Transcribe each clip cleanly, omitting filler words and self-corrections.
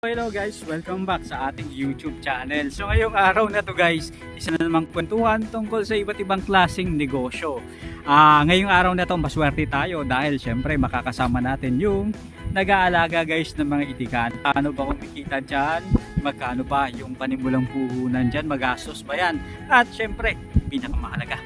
Hello guys, welcome back sa ating YouTube channel. So ngayong araw na to guys, isa na namang kwentuhan tungkol sa iba't ibang klaseng negosyo. Ngayong araw na to maswerte tayo dahil syempre makakasama natin yung nag-aalaga guys ng mga itikan. Ano ba kumikita dyan? Magkano ba yung panimulang puhunan dyan? Magastos ba yan? At syempre, pinakamahalaga,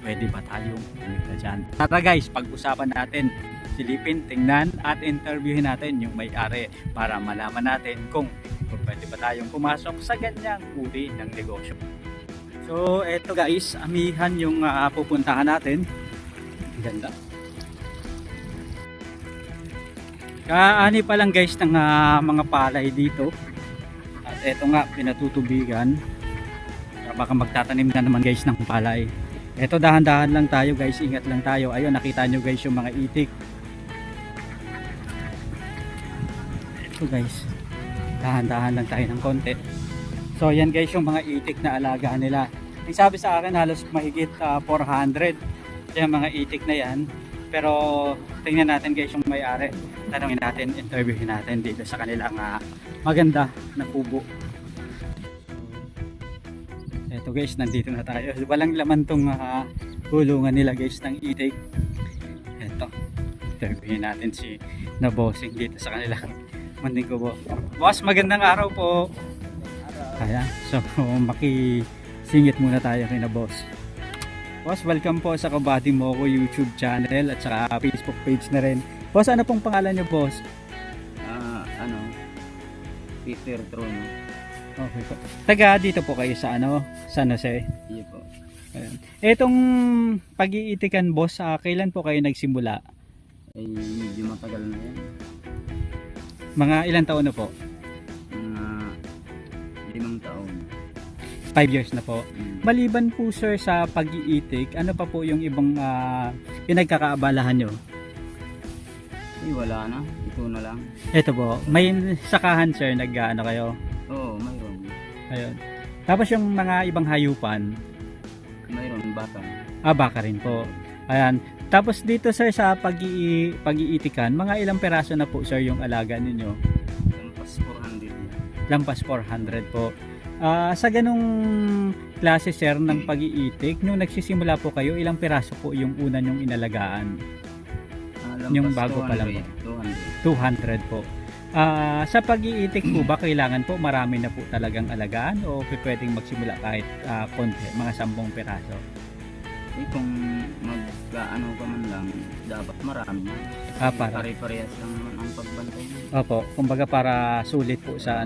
pwede ba tayong kumita dyan? Tara guys, pag-usapan natin, silipin, tingnan at interviewin natin yung may-ari para malaman natin kung pwede ba tayong pumasok sa ganyang uri ng negosyo. So eto guys, amihan yung pupuntahan natin. Ganda. Kaani pa lang guys ng mga palay dito. At eto nga, pinatutubigan. Baka magtatanim na naman guys ng palay. Eto, dahan-dahan lang tayo guys, ingat lang tayo. Ayun, nakita nyo guys yung mga itik. So guys, dahan-dahan lang tayo ng konti. So yan guys yung mga itik na alaga nila. Yung sabi sa akin halos mahigit 400 yung mga itik na yan. Pero tingnan natin guys yung may-ari. Tanungin natin, interviewin natin dito sa kanilang maganda na kubo. Eto guys, nandito na tayo. Walang laman tong kulungan nila guys ng itik. Eto, interviewin natin si na bossing dito sa kanilang manding kubo. Boss, magandang araw po. Ayan, so makisingit muna tayo kay na boss. Boss, welcome po sa Kabady Moko YouTube channel at saka Facebook page na rin. Boss, ano pong pangalan niyo, boss? Peter Trono. Okay po. Taga dito po kayo sa San Jose. Iya po. Ayan. Etong pag-iitikan, boss, kailan po kayo nagsimula? Ay medyo matagal na yan. Mga ilang taon na po? Mga 5 taon. 5 years na po. Maliban po sir sa pag-iitik, ano pa po yung ibang pinagkakaabalahan nyo? Ay wala na. Ito na lang. Ito po, may sakahan sir, nag-ano kayo? Oo, mayroon. Ayun. Tapos yung mga ibang hayupan? Mayroon bata. Baka rin po. Ayan. Tapos dito sir sa pag-iitikan, mga ilang peraso na po sir yung alaga ninyo? Lampas 400 yan. Lampas 400 po. Sa ganung klase sir ng pag-iitik, nung nagsisimula po kayo, ilang peraso po yung una nyong inalagaan? Lampas Yung bago pa lang po. 200. 200 po. Sa pag-iitik po ba, kailangan po marami na po talagang alagaan o pwedeng magsimula kahit konti, mga 10 peraso? Eh kung mag-ano ka man lang, dapat marami na. Para. Pare-parehas lang naman ang pagbantay mo. Opo, kumbaga para sulit po sa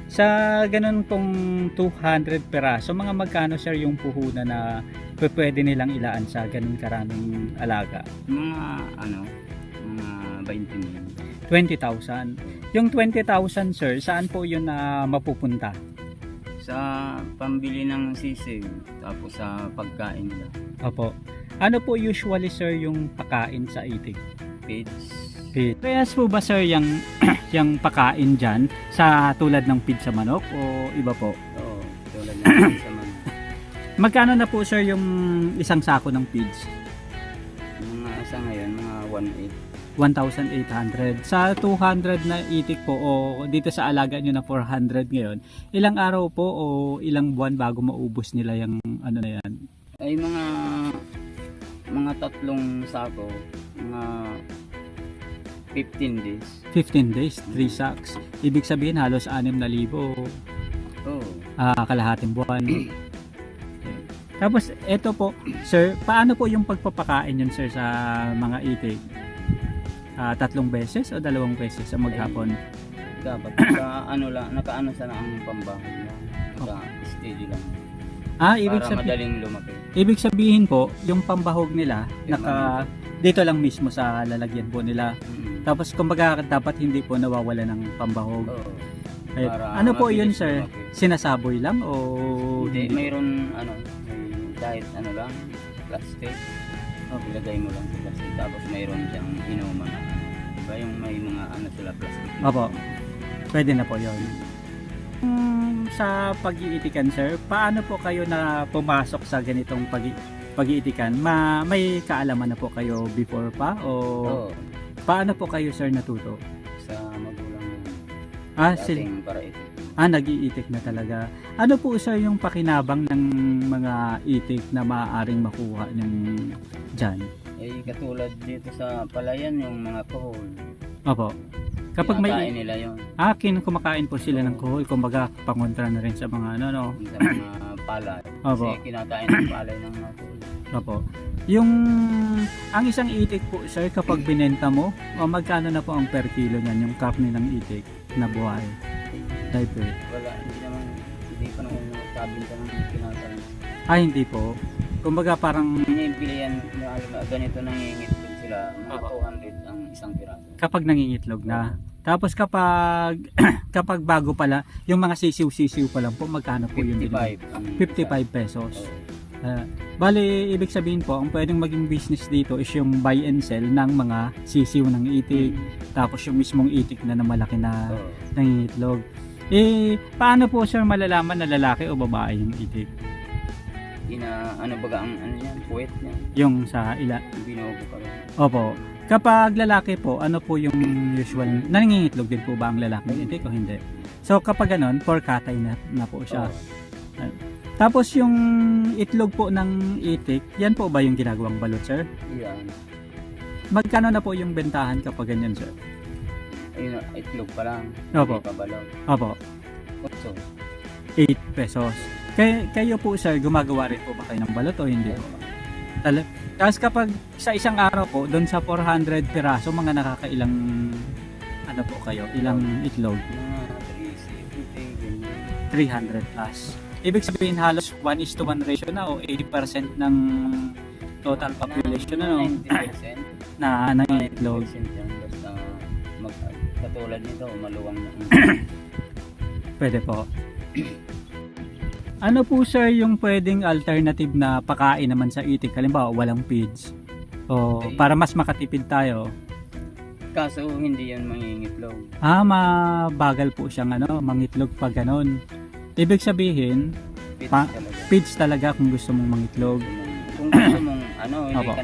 sa ganun pong 200 peraso, mga magkano sir yung puhunan na pwede nilang ilaan sa ganun karaming alaga? Mga 20 mil. 20,000. Yung 20,000 sir, saan po yun na mapupunta? Sa pambili ng sisig, tapos sa pagkain nila. Opo. Ano po usually sir yung pakain sa itik? Feeds. Parehas po ba sir yung, yung pakain dyan sa tulad ng feed sa manok o iba po? Oo, tulad ng sa mga. Magkano na po sir yung isang sako ng feeds? Mga sa ngayon, mga 1,800. Sa 200 na itik po o dito sa alaga nyo na 400 ngayon, ilang araw po o ilang buwan bago maubos nila yung ano na yan? Ay mga 3 sako, mga 15 days. 15 days, 3 sacks. Ibig sabihin halos 6,000 Oo. kalahating buwan. Tapos eto po, sir, paano po yung pagpapakain yun sir sa mga itik? 3 beses o 2 beses sa maghapon? Dapat nakaano sana ang pambahog na. Naka-steady lang. Ibig Para sabihin, madaling lumaki. ibig sabihin po, yung pambahog nila dito lang mismo sa lalagyan po nila. Tapos kumbaga dapat hindi po nawawala ng pambahog. Oo. Ayun. Para Ano po yun mabilis sir? lumaki. Sinasaboy lang o Hindi, hindi? mayroon may kahit lang, plastic. Ilagay mo lang sa plastic. Tapos mayroon siyang inuman. Diba yung may mga sila plastic. Opo. Pwede na po yun. Sa pag-iitikan sir, paano po kayo na pumasok sa ganitong pag-iitikan? May kaalaman na po kayo before pa o Oo. paano po kayo sir natuto? Sa magulang yun. Dating para ito. Nag-iitik na talaga. Ano po sir yung pakinabang ng mga itik na maaaring makuha ng dyan? Eh, katulad dito sa palayan, yung mga kohol. Opo. Kapag Kinakain may nila yun. kumakain po sila ng kohol, kumbaga pangontra na rin sa mga ano, no? Sa mga palay. Opo. Kasi kinakain ng palay ng mga kohol. Opo. Ang isang itik po sir, kapag binenta mo, magkano na po ang per kilo niyan, yung karne ng itik na buhay? Diaper. Wala, hindi pa naman sabinta ng kinakain. Hindi po. Kumbaga parang Binibili yan, ganito nangingitlog sila, mga Opo. 200 ang isang piraso. kapag nangingitlog na. Tapos kapag kapag bago pala, yung mga sisiw-sisiw pa lang po, magkano po yun? 55. ang 55 pesos. Oo. Bali, ibig sabihin po, ang pwedeng maging business dito is yung buy and sell ng mga sisiw ng itik, tapos yung mismong itik na malaki na Oo. nangingitlog. Paano po sir malalaman na lalaki o babae yung itik? Ano baga ang ano yan, puwet niya, Yung sa ila. binubo ka rin. Opo. Kapag lalaki po, ano po yung usual? Nangingitlog din po ba ang lalaki ng itik o hindi? So kapag ganon, for katay na po siya. Oo. Tapos yung itlog po ng itik, yan po ba yung ginagawang balot, sir? Yan. Magkano na po yung bentahan kapag ganyan, sir? Ayun, itlog pa lang. Opo. Hindi pa balot. Opo, 8. 8 pesos. Kayo po, sir, gumagawa rin po ba kayo ng balot o hindi po? Tapos kapag sa isang araw po, doon sa 400 piraso, mga nakakailang ano po kayo, ilang itlog? Mga 360, ganyan. 300 plus. Ibig sabihin halos 1:1 ratio na o 80% ng total population na, no? 90%. Na nangingitlog. 90% yan. Basta katulad nito, maluwang na. Pwede po. Ano po sir yung pwedeng alternative na pakain naman sa itik? Halimbawa, walang feeds. O para mas makatipid tayo. Kaso hindi yan mangingitlog. Mabagal po siyang mangitlog pag ganon. Ibig sabihin, Pits Pa- talaga. feeds talaga kung gusto mong mangitlog. Kung gusto mong hindi Opo. ka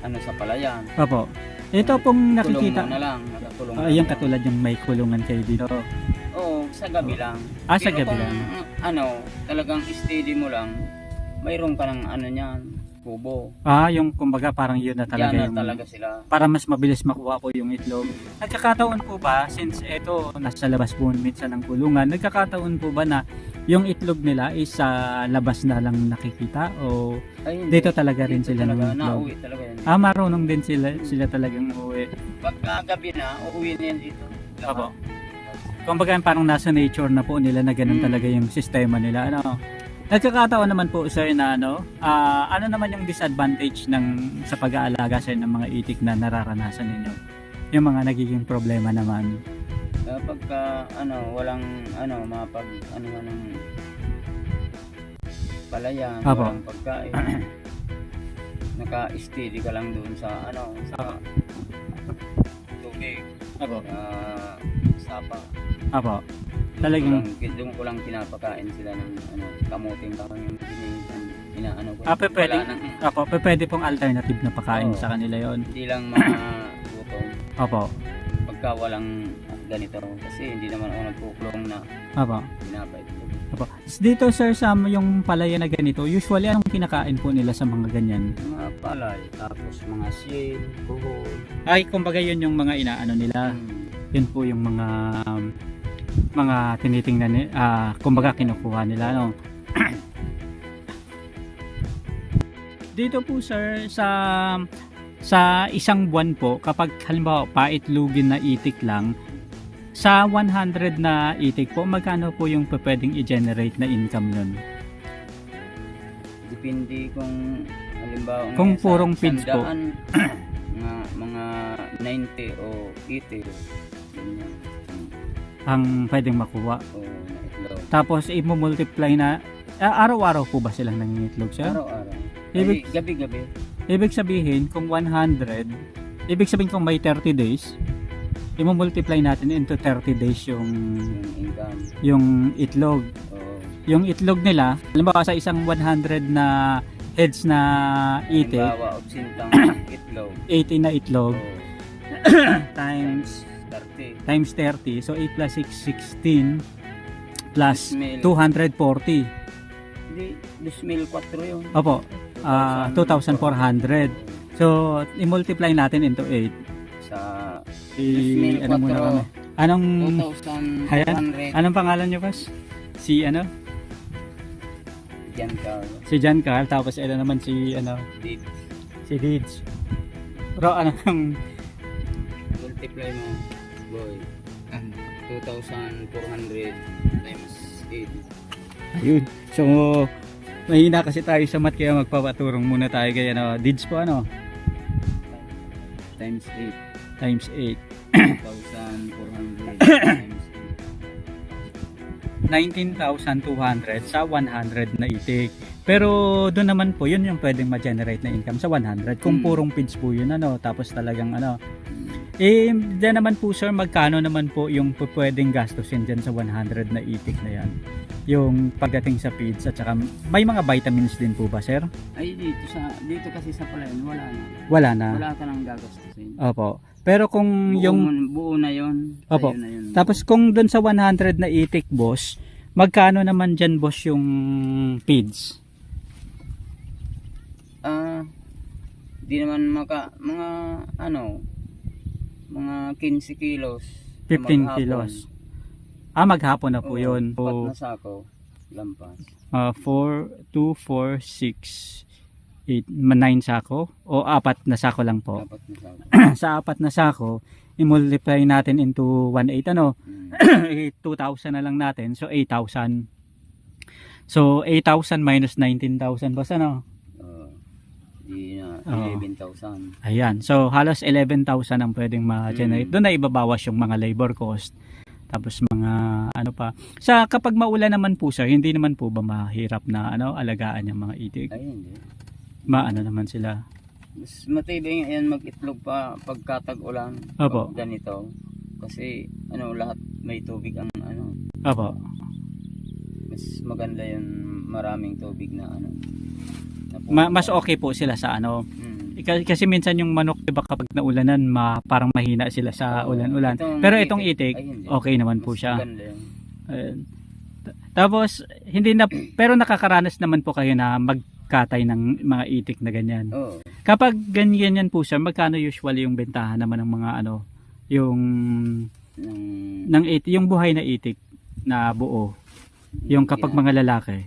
na sa palayan. Opo. Ito pong Kulong nakikita. mo na lang, nakakulong Yung katulad yung may kulungan kayo dito. Oo, sa gabi lang. Sa Pero gabi kung, lang. talagang steady mo lang, mayroon ka ng niyan, kubo. Yung kumbaga parang yun na talaga Yan yung na talaga sila. para mas mabilis makuha po yung itlog. Nagkakataon po ba, since ito nasa labas po minsan ng kulungan, nagkakataon po ba na yung itlog nila is sa labas na lang nakikita o Ay, hindi. dito talaga rin Dito sila talaga, ng itlog? nauwi talaga yan. Marunong din sila talagang uuwi. Pagka gabi na, uuwi na yan dito. Opo. Kumbaga parang nasa nature na po nila na ganun talaga yung sistema nila. Nagkakataon naman po sir na ano naman yung disadvantage sa pag-aalaga sir ng mga itik na nararanasan ninyo? Yung mga nagiging problema naman. Pagka walang mapag ng palayan, Opo. walang pagkain. Naka-steady ka lang doon sa sa tubig, Opo. sapa. Apo. Talagang Doon ko lang pinapakain sila ng kamuting kahoy yung inaano ko. pwede. Wala nang- Apo, pwede pong alternative na pakain Oo. sa kanila 'yon. Hindi lang mga gutom. Opo. Pagka walang ganito kasi hindi naman ako nagkukulong na Opo. pinapait ko. Opo. Dito sir sa yung palaya na ganito, usually anong kinakain po nila sa mga ganyan? Mga palay, tapos mga sien, buhol. Ay, kumbaga yun yung mga inaano nila. Yun po yung mga tinitingnan kumbaga kinukuha nila Dito po sir sa isang buwan po kapag halimbawa paitlugin na itik lang sa 100 na itik po magkano po yung pwedeng i-generate na income nun? Depende kung halimbawa Kung purong feeds po. mga 90 o 80 ganyan. Ang pwedeng makuha. O na itlog. Tapos i-multiply na araw-araw po ba silang nangingitlog sir? Araw-araw. Ibig- Ay, gabi-gabi. Ibig sabihin kung 100, ibig sabihin kung may 30 days, i-multiply natin into 30 days Yung income. yung itlog. O, Yung itlog nila, halimbawa sa isang 100 na heads na itik, halimbawa, 80 itlog. 80 na itlog O, times 30. 30. times 30. So 8 plus 6, 16 plus 2,000. 240. Hindi, 2,004 yun. Opo, 2,400. So, i-multiply natin into 8. Sa Ano muna kami? Anong 2,400. anong pangalan niyo, Pas? Si ano? Yan ka. Si John Carl, tapos ito naman si ano, Dito. si Deeds. Pero anong Multiply mo, boy. 2,400 times 8. ayun. So, mahina kasi tayo sa math kaya magpapaturong muna tayo kaya ano, Deeds po ano, Times times 8. 8. 2,400 times 19,200 sa 100 na itik. Pero doon naman po, yun yung pwedeng ma-generate na income sa 100. Kung purong feeds po yun, ano, tapos talagang ano. Diyan naman po sir, magkano naman po yung pwedeng gastusin dyan sa 100 na itik na yan? Yung pagdating sa feeds at saka may mga vitamins din po ba sir? 8. Ay, dito kasi sa palayan, wala na. Wala na. Wala ka nang gagastusin. Opo. Pero kung Buo na yun. Opo. Sa'yo na yun. tapos kung doon sa 100 na itik boss, magkano naman dyan boss yung feeds? Di naman mga mga 15 kilos. 15 maghapon. kilos. Maghapon na po yun. 4 na sako. Lampas. 4, 2, 4, 6, 8, 9 sako o 4 na sako lang po. Dapat na sako. Sa 4 na sako, i-multiply natin into 1.8 ano, 2,000 na lang natin. So 8,000. So 8,000 minus 19,000 boss ano? Di na Oo. 11,000. Ayan. So halos 11,000 ang pwedeng ma-generate. Doon na ibabawas yung mga labor cost. Tapos mga ano pa. Sa kapag maulan naman po sir, hindi naman po ba mahirap na ano alagaan yung mga itik? Ay, hindi. Maano naman sila. Mas matibay yan mag-itlog pa pagkatag-ulan. Opo. Pag ganito. Kasi lahat may tubig ang Opo. mas maganda yun, maraming tubig na na Mas okay po sila sa ano. Mm. Kasi minsan yung manok diba kapag naulanan parang mahina sila sa ulan-ulan. Pero itong itik, ay, hindi. okay naman po Mas siya. maganda yun. Ayun. Tapos hindi na pero nakakaranas naman po kayo na magkatay ng mga itik na ganyan. Oo. Kapag ganyan po sir, magkano usually yung bentahan naman ng mga ano, yung yung buhay na itik na buo. Yung kapag mga lalaki,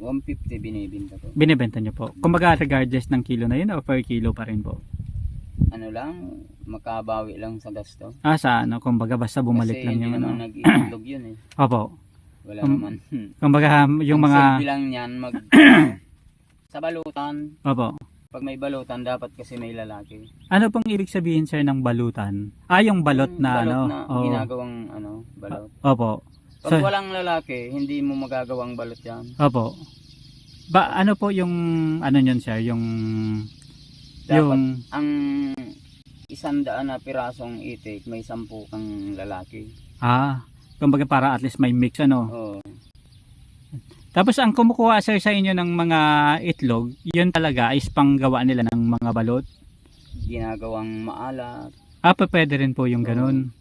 150 binibenta ko. binebenta nyo po. Kumbaga regardless ng kilo na yun o per kilo pa rin po. Makabawi lang sa gasto. Sa ano, kumbaga basta bumalik Kasi lang hindi yung naman ano. nag-iitlog yun eh. Opo. Wala naman. Kumbaga yung Ang mga silbi lang yan sa balutan. Opo. Pag may balutan dapat kasi may lalaki. Ano pong ibig sabihin sir ng balutan? Yung balot na balot ano. na ginagawang balot. Opo. Pag So- walang lalaki, hindi mo magagawang balot yan. Opo. Ano po yung ano niyan sir, yung Dapat ang 100 na pirasong itik, may 10 kang lalaki. kumbaga para at least may mix ano. Oo. Tapos ang kumukuha sir sa inyo ng mga itlog, yun talaga is panggawa nila ng mga balot. Ginagawang maalat. Pwede rin po yung ganun.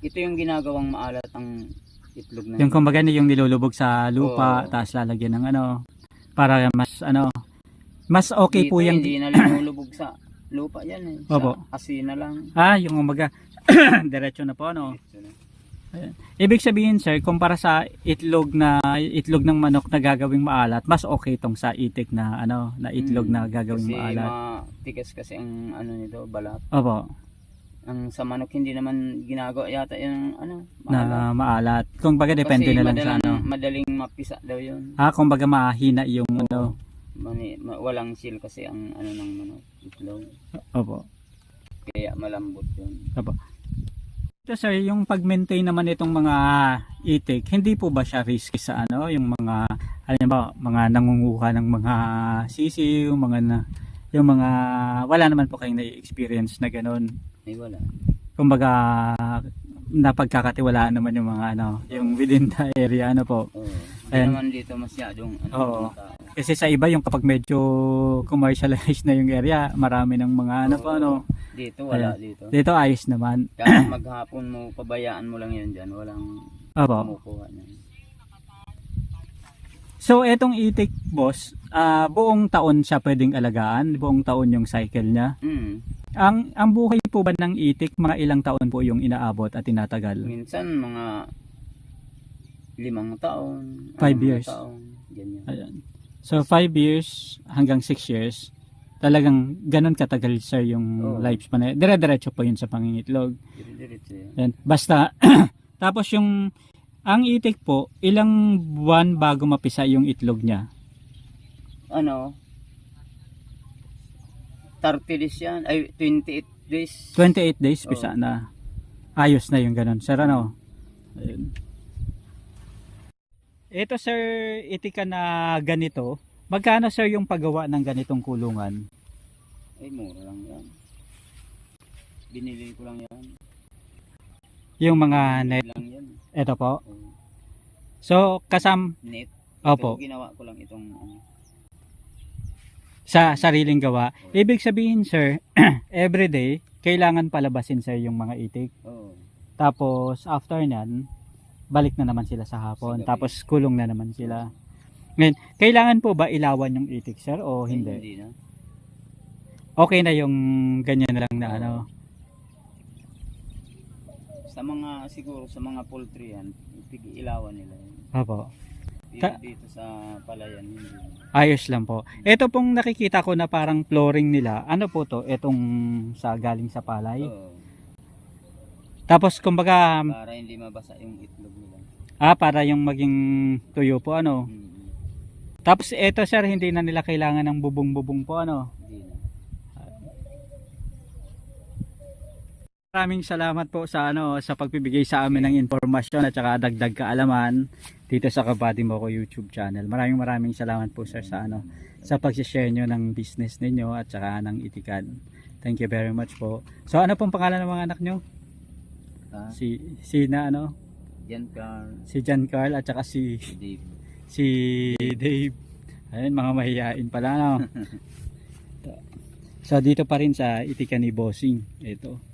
Ito yung ginagawang maalat ang itlog na Yung kumbaga yung nilulubog sa lupa, Oo. tapos lalagyan ng ano, para mas okay dito, po yung hindi na linulubog sa lupa yan eh. Opo. Sa asin na lang. yung kumbaga diretso na po ano. Ibig sabihin sir, kumpara sa itlog ng manok na gagawing maalat, mas okay itong sa itik na ano, na itlog na gagawing kasi maalat. matigas kasi ang nito, balat. Opo, Ang sa manok hindi naman ginagawa yata yung na maalat. Kumbaga depende kasi na lang sa ano. madaling mapisa daw yun. Kumbaga mahina yung ano. Walang seal kasi ang ng manok, itlog. Opo. Kaya malambot yun. Ito sir, yung pag-maintain naman itong mga itik, hindi po ba siya risky sa ano, yung mga mga nangunguha ng mga sisiw, yung mga wala naman po kayong na-experience na ganun. Ay wala. Kumbaga napagkakatiwalaan naman yung mga yung within the area po. Oo. Hindi Ayan. naman dito masyadong Oo. mga tao. Kasi sa iba yung kapag medyo commercialized na yung area, marami ng mga Dito wala Ayan. dito. Dito ayos naman. Kahit maghapon mo, pabayaan mo lang yan dyan. Walang Opo. kumukuha niyan. So etong itik boss, buong taon siya pwedeng alagaan, buong taon yung cycle niya. Ang buhay po ba ng itik, mga ilang taon po yung inaabot at tinatagal? Minsan mga 5 taon, 5 years. taon, ganyan. Ayan. So 5 years hanggang 6 years, talagang ganun katagal sir yung Oo. lifespan niya. Dire-diretso po yun sa pangingitlog. Diretso yan. Ayan. Basta, tapos ang itik po, ilang buwan bago mapisa yung itlog niya? Ano? 30 days yan. Ay, 28 days. 28 days, Oo. pisa na. Ayos na yung ganun. Sir, ano? Ayun. Ito sir, itika na ganito. Magkano sir yung paggawa ng ganitong kulungan? Ay, mura lang yan. Binili ko lang yan. Yung mga net. lang yan. Ito po. Oo. So, Net. Opo. Ito, ginawa ko lang itong ano. Sa sariling gawa. Ibig sabihin sir, everyday, kailangan palabasin sir yung mga itik. Oo. Tapos, after nyan, balik na naman sila sa hapon. Sa gabi. Tapos, kulong na naman sila. Ngayon, kailangan po ba ilawan yung itik sir o Ay, hindi? Hindi na. Okay na yung ganyan na lang na Oo. ano. Sa mga, siguro sa mga poultry yan, ilawan nila. Opo. Dito sa palayan, hindi. Ayos lang po. Ito pong nakikita ko na parang flooring nila. Ano po to? Itong sa galing sa palay. Oo. Tapos kumbaga, Para hindi mabasa yung itlog nila. para yung maging tuyo po ano. Tapos ito sir, hindi na nila kailangan ng bubong-bubong po ano. Hindi na. Maraming salamat po sa sa pagbibigay sa amin ng impormasyon at saka dagdag kaalaman dito sa Kabady Mo Ko YouTube channel. Maraming salamat po sir sa sa pag-share nyo ng business ninyo at saka ng itikan. Thank you very much po. So ano pong pangalan ng mga anak nyo? Ha? Si na ano? Yan Carl, Si John Carl at saka si Dave. Dave. Ayun, mga mahihain pala no. So dito pa rin sa itikan ni Bossing. Ito.